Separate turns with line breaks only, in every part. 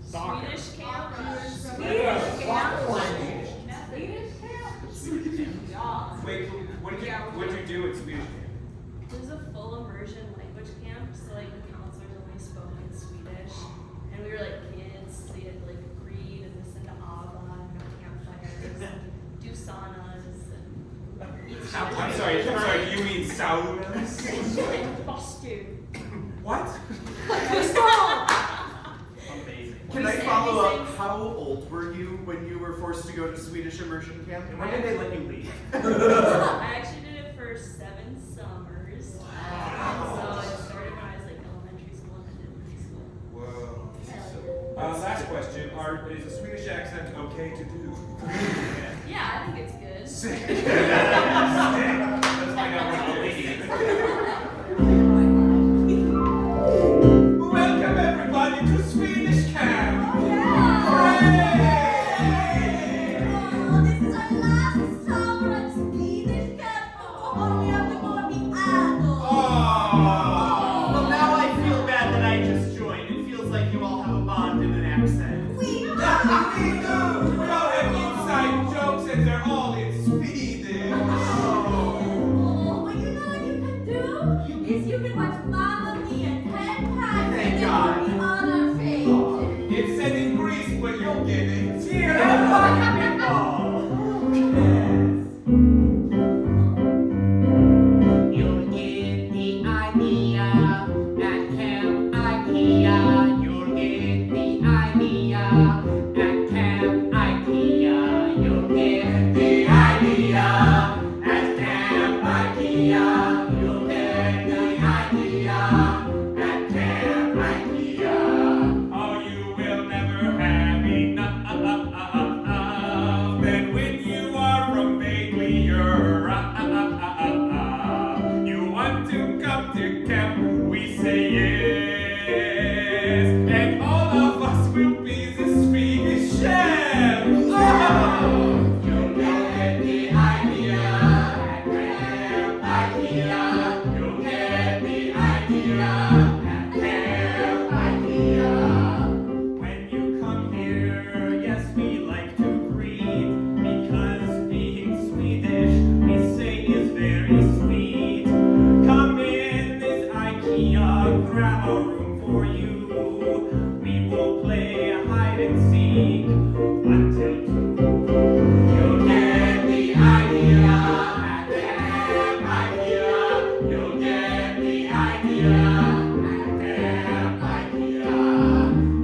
Swedish camp.
Swedish camp.
Wait, what did you do at Swedish camp?
It was a full immersion language camp, so like the counselors only spoke in Swedish, and we were like kids, so you had to like read and listen to ABBA and go to campfires and do saunas and eat
I'm sorry, do you mean saunas?
Busted.
What?
Amazing.
Can I follow up? How old were you when you were forced to go to Swedish immersion camp?
And when did they let you leave?
I actually did it for 7 summers. So it started when I was like elementary school and then did preschool.
Whoa. Last question. Is a Swedish accent okay to do?
Yeah, I think it's good.
Sick.
Let's find out what the lady is.
Welcome everybody to Swedish camp!
This is our last summer at Swedish camp. We have to go and be adults.
Well, now I feel bad that I just joined. It feels like you all have a bond in an accent.
We
We do! We all have inside jokes and they're all in Swedish.
Well, you know what you can do? Is you can watch Mamma Mia 10 times
Thank
and then
God.
we'll be on our faces.
It's said in Greece, but you'll get it.
You'll get the idea at Camp IKEA. You'll get the idea at Camp IKEA. You'll get the idea at Camp IKEA. You'll get the idea at Camp IKEA.
Oh, you will never have enough. Then when you are from vaguely you want to come to camp, we say yes. And all of us will be the Swedish chef. Oh!
You'll get the idea at Camp IKEA. You'll get the idea at Camp IKEA.
When you come here, yes, we like to greet, because being Swedish, we say is very sweet. Come in this IKEA, grab a room for you. We will play hide and seek until 2.
You'll get the idea at Camp IKEA. You'll get the idea at Camp IKEA.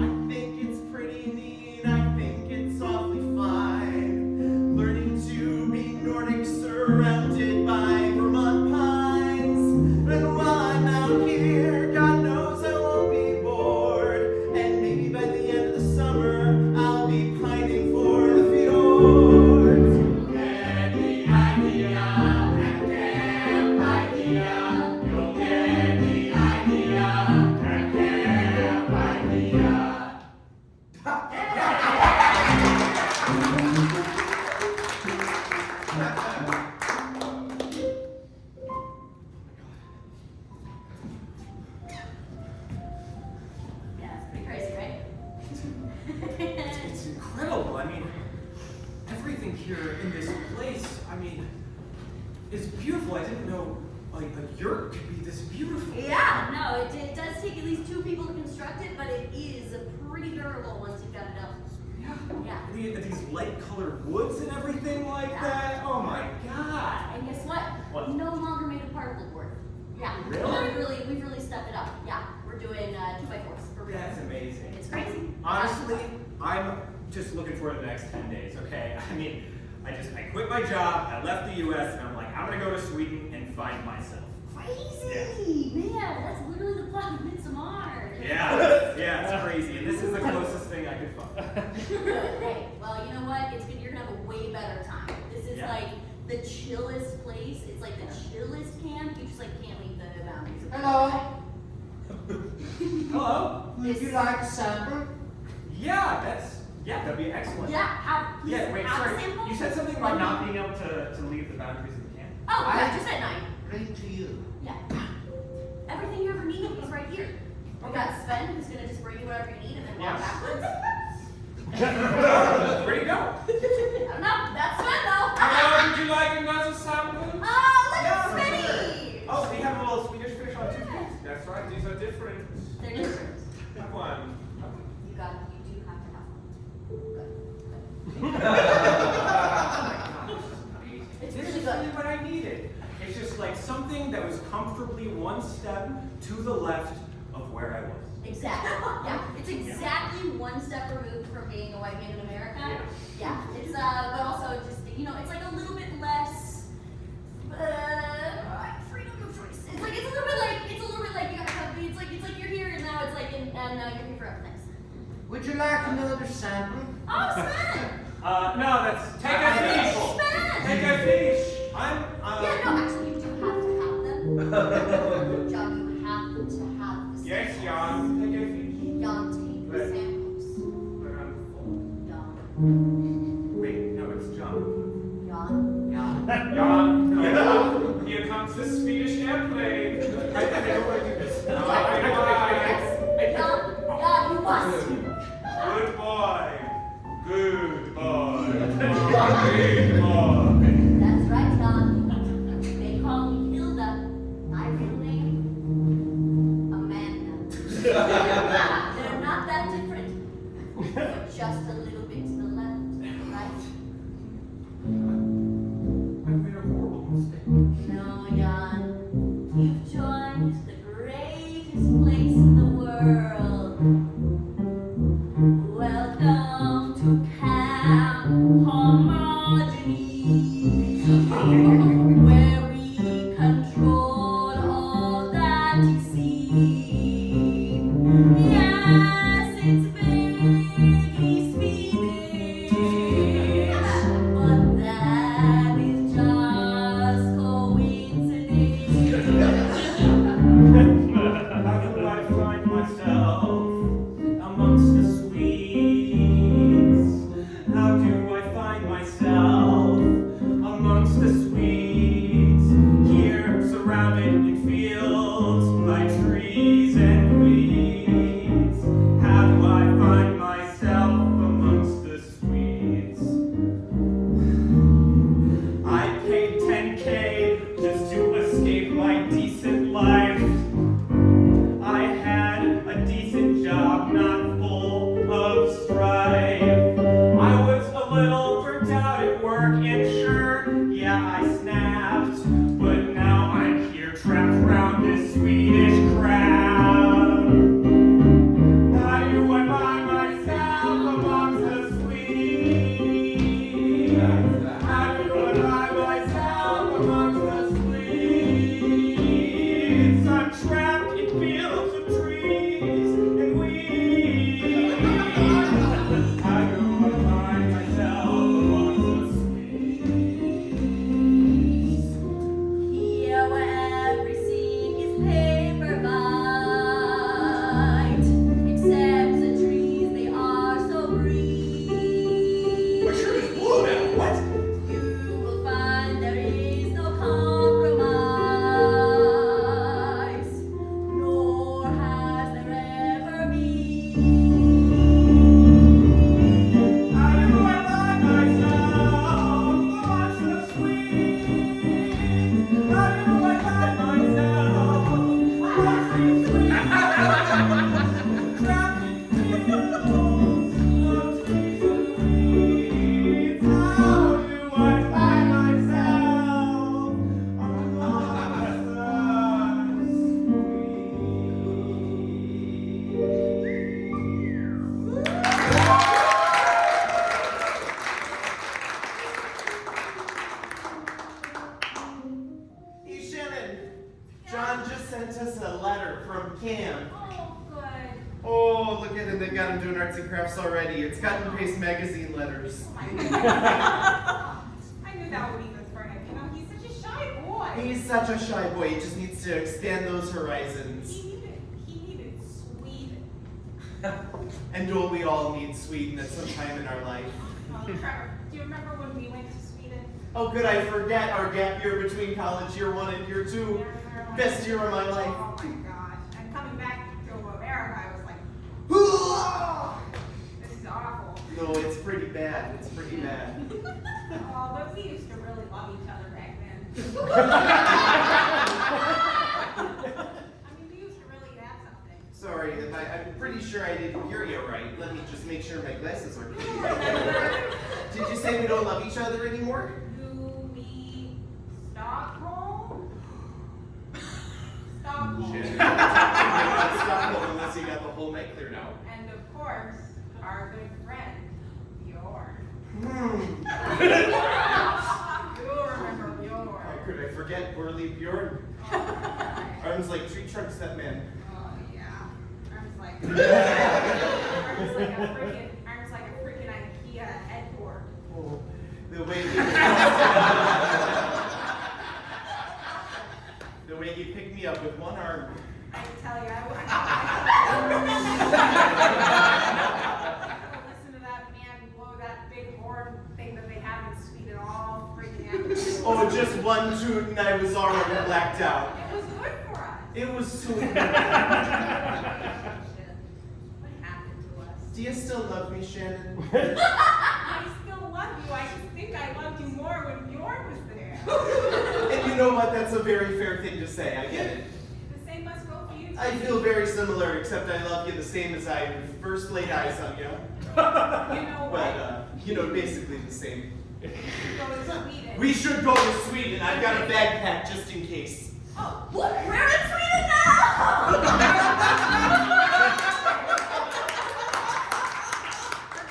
I think it's pretty neat. I think it's awfully fine. Learning to be Nordic surrounded by Vermont pines. And while I'm out here, God knows I won't be bored. And maybe by the end of the summer, I'll be pining for the fjords.
You'll get the idea at Camp IKEA. You'll get the idea at Camp IKEA.
Yeah, it's pretty crazy, right?
It's incredible. I mean, everything here in this place, I mean, is beautiful. I didn't know like a yurt could be this beautiful.
Yeah, no, it does take at least 2 people to construct it, but it is pretty durable once you've got it up.
Yeah.
Yeah.
These light-colored woods and everything like that. Oh my god.
And guess what?
What?
No longer made of particle board. Yeah.
Really?
We've really stepped it up. Yeah. We're doing 2x4s for real.
That's amazing.
It's crazy.
Honestly, I'm just looking forward to the next 10 days, okay? I mean, I quit my job, I left the US, and I'm like, I'm gonna go to Sweden and find myself.
Crazy! Man, that's literally the plot of Midsommar.
Yeah, it's crazy, and this is the closest thing I could find.
Hey, well, you know what? It's good. You're gonna have a way better time. This is
Yeah.
like the chillest place. It's like the chillest camp. You just like can't leave the boundaries of it.
Hello.
Hello?
Would you like a sample?
Yeah, that'd be excellent.
Yeah.
Yeah, wait,
have a
sorry.
sample?
You said something about not being able to leave the boundaries of the camp?
Oh, yeah, just at night.
Bring to you.
Yeah. Everything you ever need is right here. We got Sven who's gonna just bring you whatever you need and then walk
Yes.
backwards.
Where'd he go?
I don't know. That's fun though.
Would you like another sample?
Look at Smitty.
Oh, they have a little Swedish fish on two feet.
That's right, these are different.
They're different.
Have one.
You do have to have one. It's
This
really
is really
good.
what I needed. It's just like something that was comfortably one step to the left of where I was.
Exactly. Yeah. It's exactly one step removed from being a white man in America. Yeah. It's but also just it's like a little bit less freedom of choice. It's a little bit like you have it's like you're here and now it's like and now you're here forever. Thanks.
Would you like another sample?
Oh, Sven!
No, that's
Take a fish.
Sven!
Take a fish.
I'm.
Yeah, no, actually, you do have to have them. John, you have to have the
Yes,
samples.
Jan. Take a fish.
Jan, take the
Right.
samples.
But I'm full.
Jan.
Wait, no, it's John.
Jan.
Yeah.
Jan, no. Here comes the Swedish airplane.
I don't want to do this.
Yes. Jan, you must.
Good boy. Good boy. Good boy.
That's right, Jan. They call me Hilda. My real name, Amanda. They're not that different. They're just a little bit to the left, right?
I've made a horrible mistake.
No, Jan. You've joined the greatest place in the world. Welcome to Camp Homogeny, where we control all that you see. Yes, it's vaguely Swedish, but that is just coincidence.
How do I find myself amongst the Swedes? How do I find myself amongst the Swedes? Here, surrounded in fields by trees and weeds. How do I find myself amongst the Swedes? I paid 10K just to escape my decent life. I had a decent job, not full of strife. I was a little burnt out at work, and sure, yeah, I snapped. But now I'm here trapped around this Swedish crowd. How do I find myself amongst the Swedes? How do I find myself amongst the Swedes? I'm trapped in fields of trees and weeds. How do I find myself amongst the Swedes?
Here where everything is paper white, except the trees, they are so green.
My shirt is blue now. What?
You will find there is no compromise, nor has there ever been.
How do I find myself amongst the Swedes? How do I find myself amongst the Swedes? Trapped in fields of trees and weeds. How do I find myself amongst the
Hey, Shannon. John just sent us a letter from Cam.
Oh, good.
Oh, look at him. They've got him doing arts and crafts already. It's cut and paste magazine letters.
I knew that would be good for him. He's such a shy boy.
He's such a shy boy. He just needs to expand those horizons.
He needed Sweden.
And don't we all need Sweden at some time in our life?
Oh, Trevor, do you remember when we went to Sweden?
Oh, good, I forget our gap year between college year 1 and year 2. Best year of my life.
Oh my gosh. And coming back to America, I was like, this is awful.
No, it's pretty bad. It's pretty bad.
Oh, but we used to really love each other back then. I mean, we used to really have something.
Sorry, I'm pretty sure I didn't hear you right. Let me just make sure my glasses are clean. Did you say we don't love each other anymore?
Do we Stockholm? Stockholm.
Shit. Not Stockholm unless you got the whole night cleared out.
And of course, our good friend, Bjorn. You'll remember Bjorn.
How could I forget Burly Bjorn? Arms like tree trunks, that man.
Oh yeah. Arms like a freaking IKEA headboard.
Oh, the way he picked me up with one arm.
I tell you, I listen to that man blow that big horn thing that they have in Sweden all freaking afternoon.
Oh, just one toot and I was already blacked out.
It was good for us.
It was sweet.
Shit. What happened to us?
Do you still love me, Shannon?
I still love you. I just think I loved you more when Bjorn was there.
And you know what? That's a very fair thing to say. I get it.
The same must go for you too.
I feel very similar, except I love you the same as I first laid eyes on you.
You know what?
But, basically the same.
Go to Sweden.
We should go to Sweden. I've got a backpack just in case.
Oh,
What? We're in Sweden now!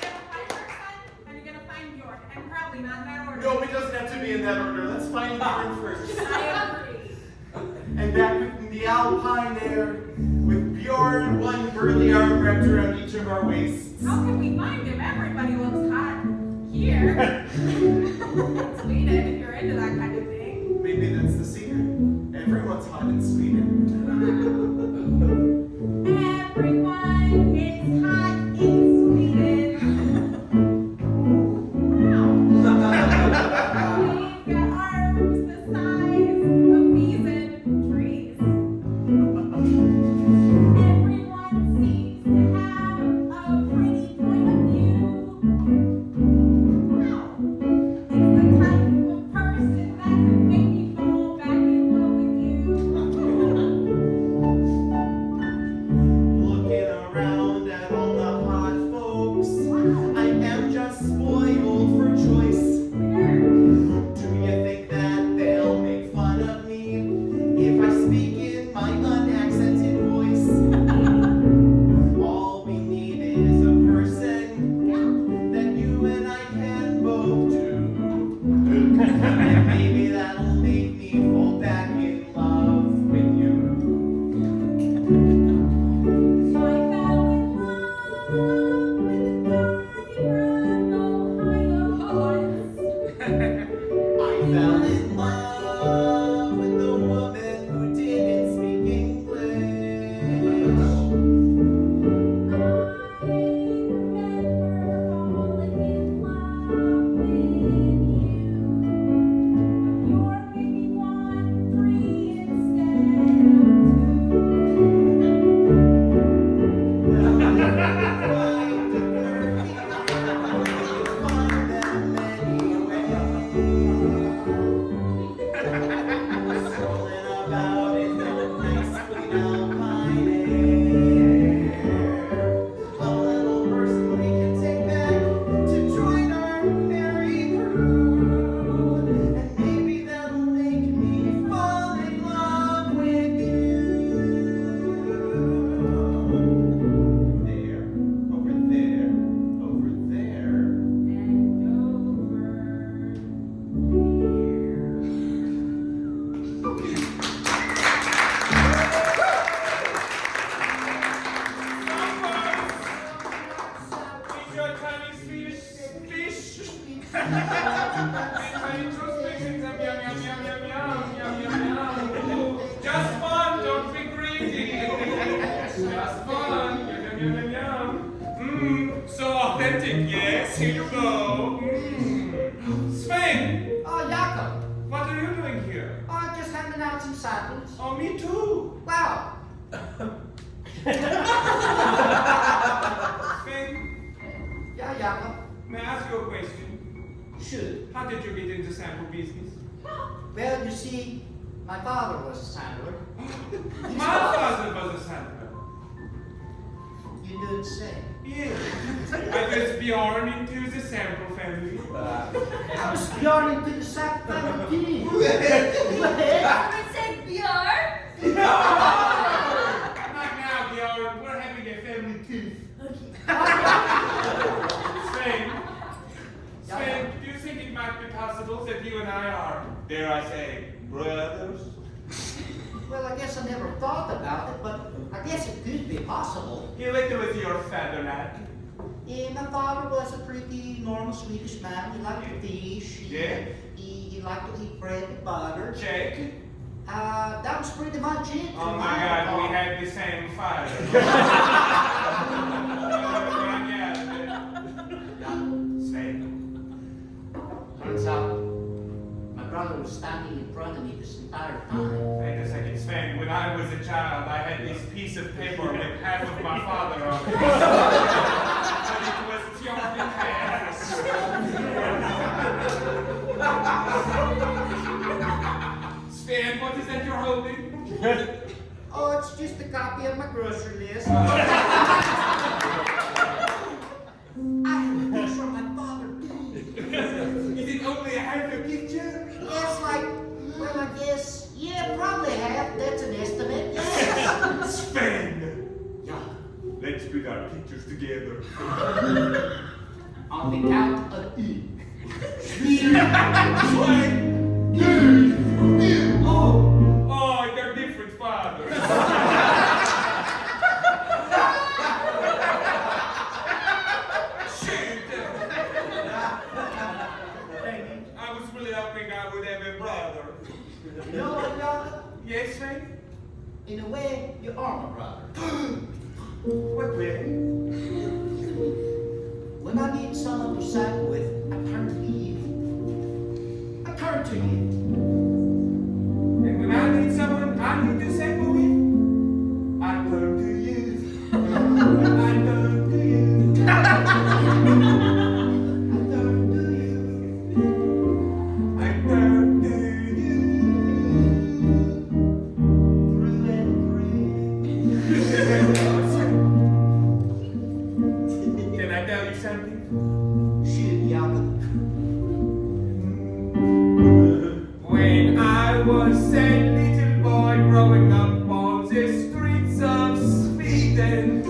you're gonna find your son, and you're gonna find Bjorn, and probably not in that order.
No, it doesn't have to be in that order. Let's find Bjorn first.
I agree.
And back in the alpine air, with Bjorn, one burly arm wrapped around each of our waists.
How can we find him? Everybody looks hot here. Sweden, if you're into that kind of thing.
Maybe that's the secret. Everyone's hot in Sweden.
Everyone is hot in Sweden. Wow. We've got arms the size of bees and trees. Everyone seems to have a pretty point of view. Wow. It's the type of person that could make me fall back in love with you.
Looking around at all the hot folks, I am just spoiled for choice. Do you think that they'll make fun of me if I speak in my unaccented voice? All we need is a person that you and I can both do. And maybe that'll make me fall back in love with you.
I fell in love with a guy from Ohio.
I fell in love with the woman who didn't speak English.
I remember falling in love with you. You're maybe 1, 3 instead
Strolling about in the nice clean alpine air. A little person we can take back to join our merry crew. And maybe that'll make me fall in love with you. There, over there, over there.
and over
Eat your tiny Swedish fish. Tiny toast mixing them. Yum, yum, yum, yum, yum, yum, yum, yum. Just fun, don't be greedy. Just fun. Yum, yum, yum, yum, yum. So authentic, yes. Here you go. Sven,
Oh, Jakob.
what are you doing here?
Oh, just handing out some samples.
Oh, me too.
Wow.
Sven,
Yeah, Jakob.
May I ask you a question?
Shoot.
How did you get into sample business?
Well, you see, my father was a sampler.
My father was a sampler.
You don't say.
Yeah. I was born into the sample family.
I was born into the sack family.
Someone said Bjorn?
Not now, Bjorn. We're having a family tooth. Sven, do you think it might be possible that you and I are, dare I say, brothers?
Well, I guess I never thought about it, but I guess it could be possible.
You lived with your father, lad.
Yeah, my father was a pretty normal Swedish man. He liked to fish.
Yeah.
He liked to eat bread with butter.
Jake?
That was pretty much it.
Oh my God, we had the same father. Sven.
Turns out, my brother was standing in front of me this entire time.
Wait a second, Sven. When I was a child, I had this piece of paper with half of my father on it. But it was torn in half. Sven, what is that you're holding?
Oh, it's just a copy of my grocery list. I have a picture of my father.
Is it only a half a picture?
It's like, well, I guess, yeah, probably half. That's an estimate. Yes.
Sven!
Yeah.
Let's put our pictures together.
On the count of E.
Oh, they're different fathers. Shit. I was really hoping I would have a brother.
You know what, Jakob?
Yes, Sven?
In a way, you are my brother.
What way?
When I need someone to sample with, I turn to you. I turn to you.
And when I need someone I need to sample with, I turn to you. I turn to you.
I turn to you.
I turn to you.
Through and
Can I tell you something?
through. Shoot, Jakob.
When I was a little boy growing up on the streets of Sweden,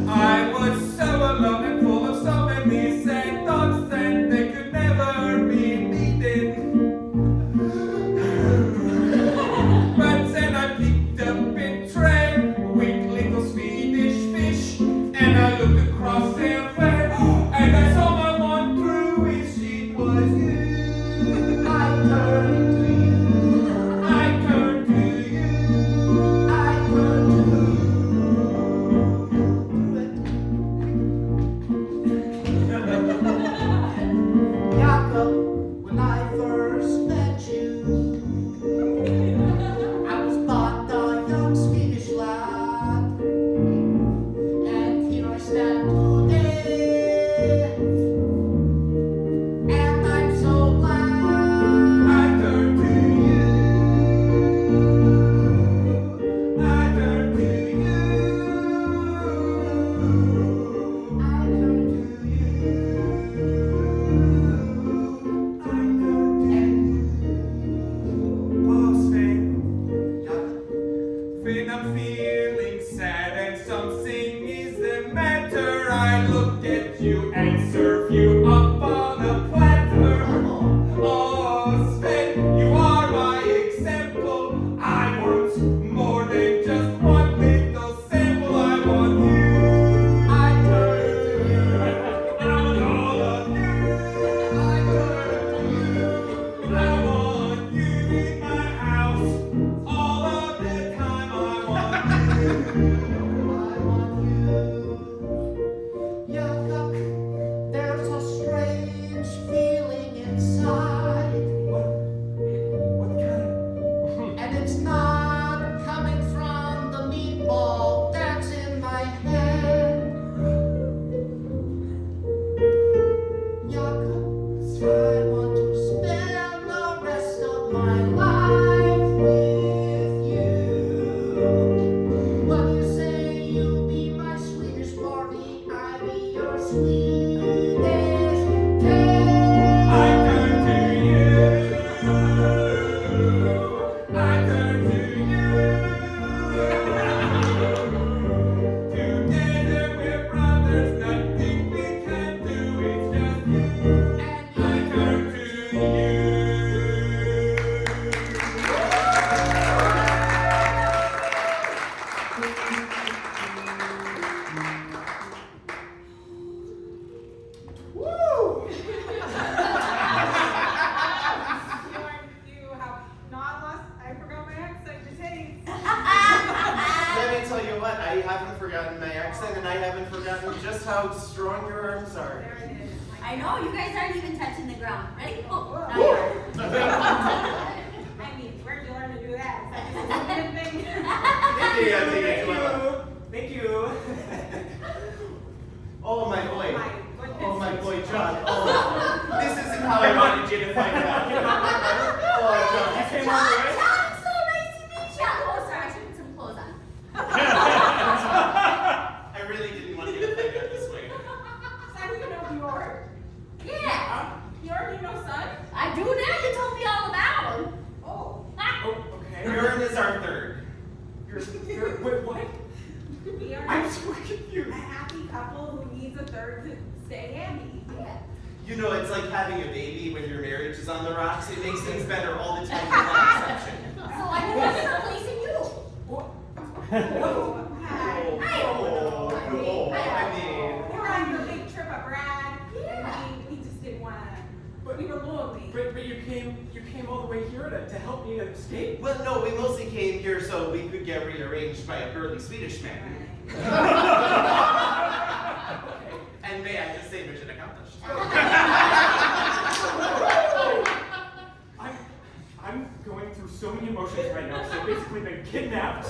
I was so alone and full of so many sad thoughts, and they could never be beaten. But then I picked up a tray with little Swedish fish, and I looked across their way, and I saw my one true wish, it was you.
I turn to you.
I turn to you.
I turn to you. Jakob, when I first met you, I was but a young Swedish lad, and here I stand today, and I'm so glad.
I turn to you. I turn to you.
I turn to you.
I turn to you. Oh, Sven.
Jakob,
When I'm feeling sad and something is the matter, I look at you and serve you up on a platter. Oh, Sven, you are my example. I want more than just one little sample. I want you.
I turn to you.
I want all of you.
I turn to you.
I want you in my house all of the time. I want you.
I want you.
accent, and I haven't forgotten just how strong your arms are.
There it is.
I know, you guys aren't even touching the ground. Ready? Oh, now
Woo.
you are.
I mean, where'd you learn to do that? Is that just a good thing?
Thank you.
Oh, my boy.
My goodness.
Oh, my boy, John. Oh, this isn't how I wanted you to find out. Oh, John.
You came
John,
all the way?
John, so nice to meet you. Oh, sorry, I should put some clothes on.
I really didn't want you to find out this way.
So you know Bjorn?
Yeah,
Bjorn, you know son?
I do now. You told me all about him.
Oh.
Oh, okay.
Bjorn is our third.
Wait, what?
We are
I'm so
a
confused.
happy couple who needs a third to stay handy.
Yeah.
You know, it's like having a baby when your marriage is on the rocks. It makes things better all the time without exception.
So I'm just replacing you.
What?
Oh, hi.
Oh, I mean,
We're on your big trip abroad.
Yeah.
And we just didn't want to. We were lonely.
But you came all the way here to help me escape?
well, no, we mostly came here so we could get rearranged by a burly Swedish man. And may I just say, mission accomplished.
I'm going through so many emotions right now. So basically been kidnapped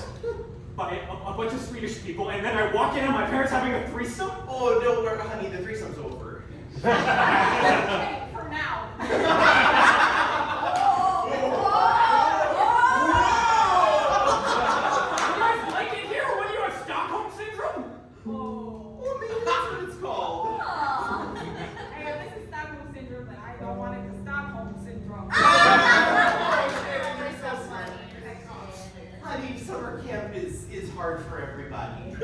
by a bunch of Swedish people, and then I walk in and my parents having a threesome?
Oh, no, honey, the threesome's over.
Okay, for now.
You guys like it here? What do you have, Stockholm Syndrome?
Oh.
Well, maybe that's what it's called.
Hey, this is Stockholm Syndrome, and I don't want it to Stockholm Syndrome.
Honey, summer camp is hard for everybody.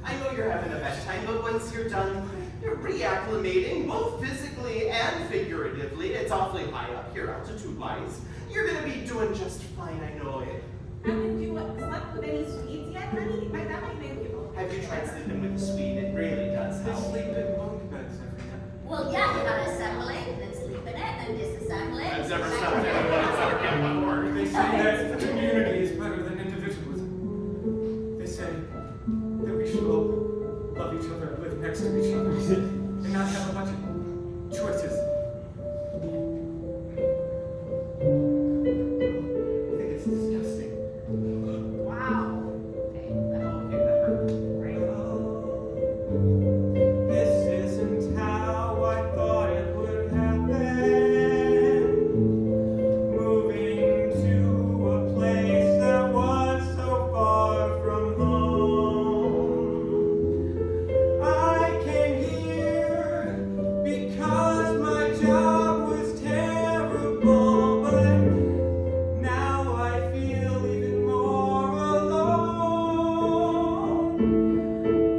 I know you're having a bad time, but once you're done, you're reacclimating, both physically and figuratively. It's awfully high up here, altitude-wise. You're gonna be doing just fine, I know it.
Haven't you slept with any Swedes yet, honey? That might make you.
Have you tried sleeping with a Swede? It really does
They
help.
sleep in bunk beds every night.
Well, yeah, you gotta assemble it, then sleep in it, then disassemble it.
I've never slept anyone at summer camp before.
They say that community is better than individualism. They say that we should all love each other and live next to each other and not have a bunch of choices. I think it's disgusting.
Wow.
Okay, that hurt.
This isn't how I thought it would happen. Moving to a place that was so far from home. I came here because my job was terrible, but now I feel even more alone.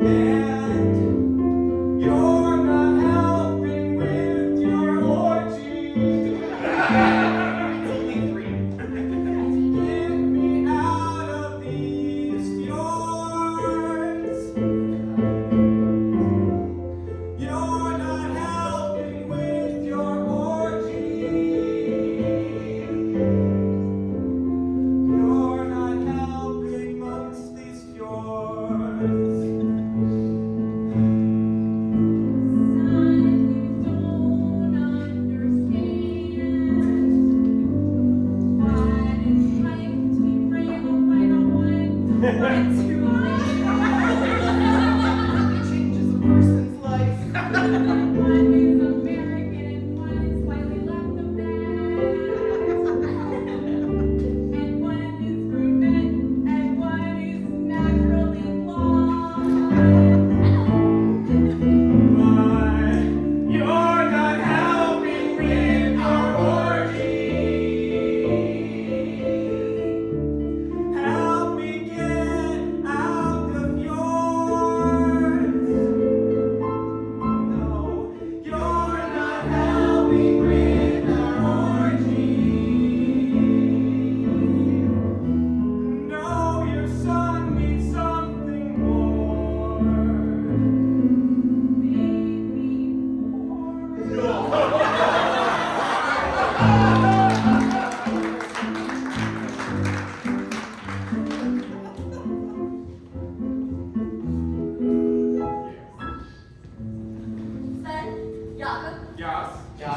And you're not helping with your orgy.
It's only 3.
Get me out of these fjords. You're not helping with your orgy. You're not helping amongst these fjords.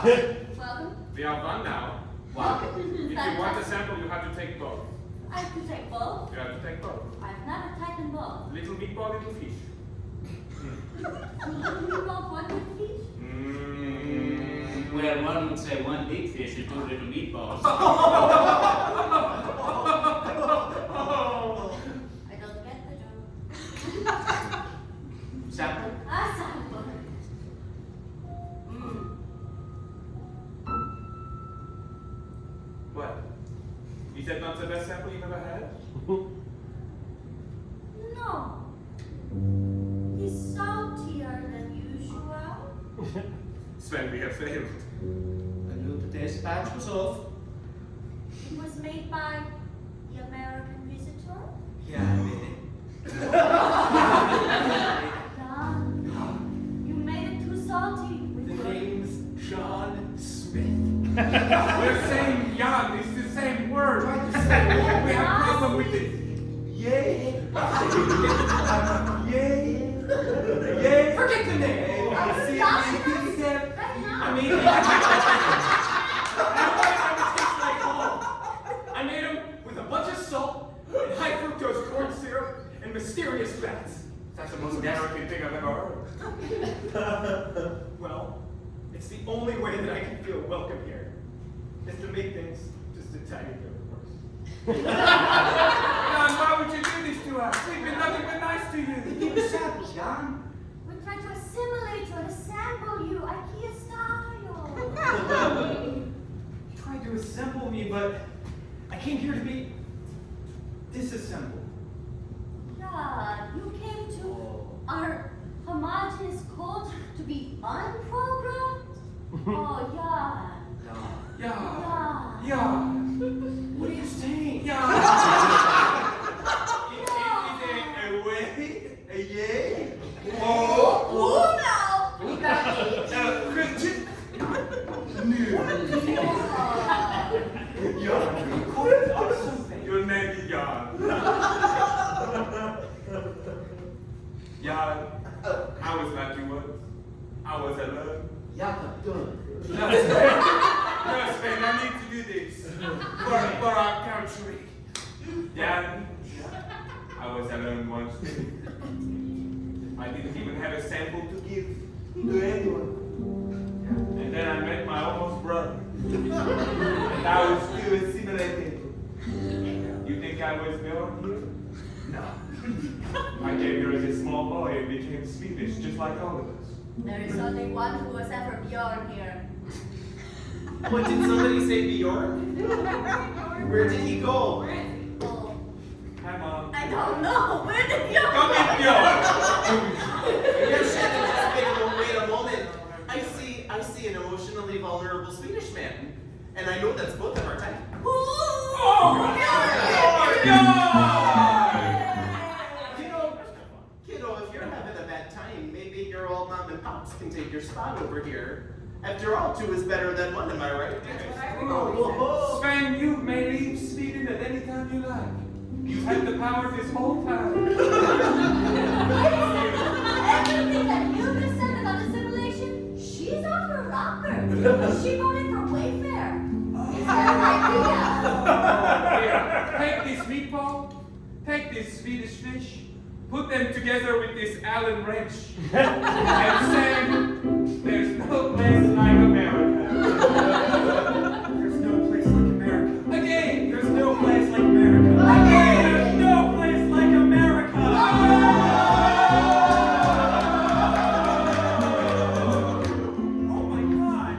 Welcome.
We are one now.
Wow.
If you want a sample, you have to take both.
I have to take both.
You have to take both.
I've never taken both.
Little meatball, little fish.
Little meatball, one good fish.
Well, one would say one big fish and two little meatballs.
I don't get the joke.
Sample?
Sample.
What? Is that not the best sample you've ever had?
No. He's saltier than usual.
Sven, we have failed.
I knew the taste patch was off.
It was made by the American visitor.
Yeah, I made it.
Don, you made it too salty.
The name's John Smith.
We're saying Jan, it's the same word. We have a problem with it.
Yay! Yay! Yay! Forget the name! I see
Josh,
it.
right now.
I mean, like home. I made them with a bunch of salt and high fructose corn syrup and mysterious fats. That's the most American thing I've ever heard. Well, it's the only way that I can feel welcome here, is to make things just a tiny bit worse. Jan, why would you do this to us? We've been nothing but nice to you.
Give me samples, Jan.
We're trying to assimilate you and assemble you, IKEA style.
You tried to assemble me, but I came here to be disassembled.
Yeah, you came to our homogeneous cult to be unprogrammed? Oh, yeah.
Yeah.
Yeah.
Yeah.
What are you saying?
Yeah.
A way? A yay?
Oh, no! We got it.
Your name is Jan. Jan, I was like you once. I was alone. No, Sven, I need to do this for our country. Jan, I was alone once too. I didn't even have a sample to give to anyone. And then I met my almost brother. And I was still assimilating. You think I was born here? No. I came here as a small boy and became Swedish, just like all of us.
There is only one who was ever Bjorn here.
What, did somebody say Bjorn? Where did he go?
Oh,
Hi, Mom.
I don't know. Where did Bjorn
Come
go?
in, Bjorn.
Your shadow just made a wait a moment. I see an emotionally vulnerable Swedish man. And I know that's both of our type.
Oh,
Kiddo, if you're having a bad time, maybe your old mom and pops can take your spot over here. After all, two is better than one, am I right?
Sven, you may leave Sweden at any time you like. You've had the power this whole time.
Everything that you just said about assimilation, she's off her rocker. She voted for Wayfair. Is that an idea?
Here, take this meatball, take this Swedish fish, put them together with this Allen wrench, and say, there's no place like America.
There's no place like America.
Again,
There's no place like America.
Again.
There's no place like America. Oh my God.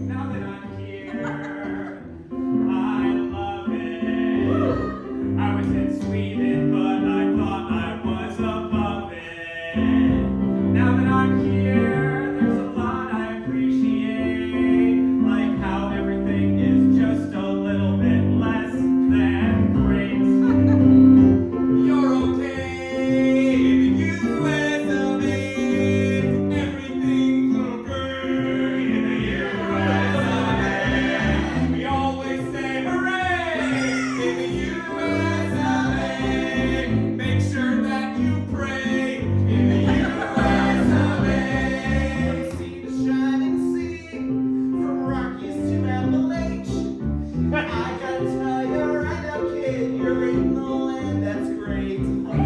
Now that I'm here, I love it. I was
great.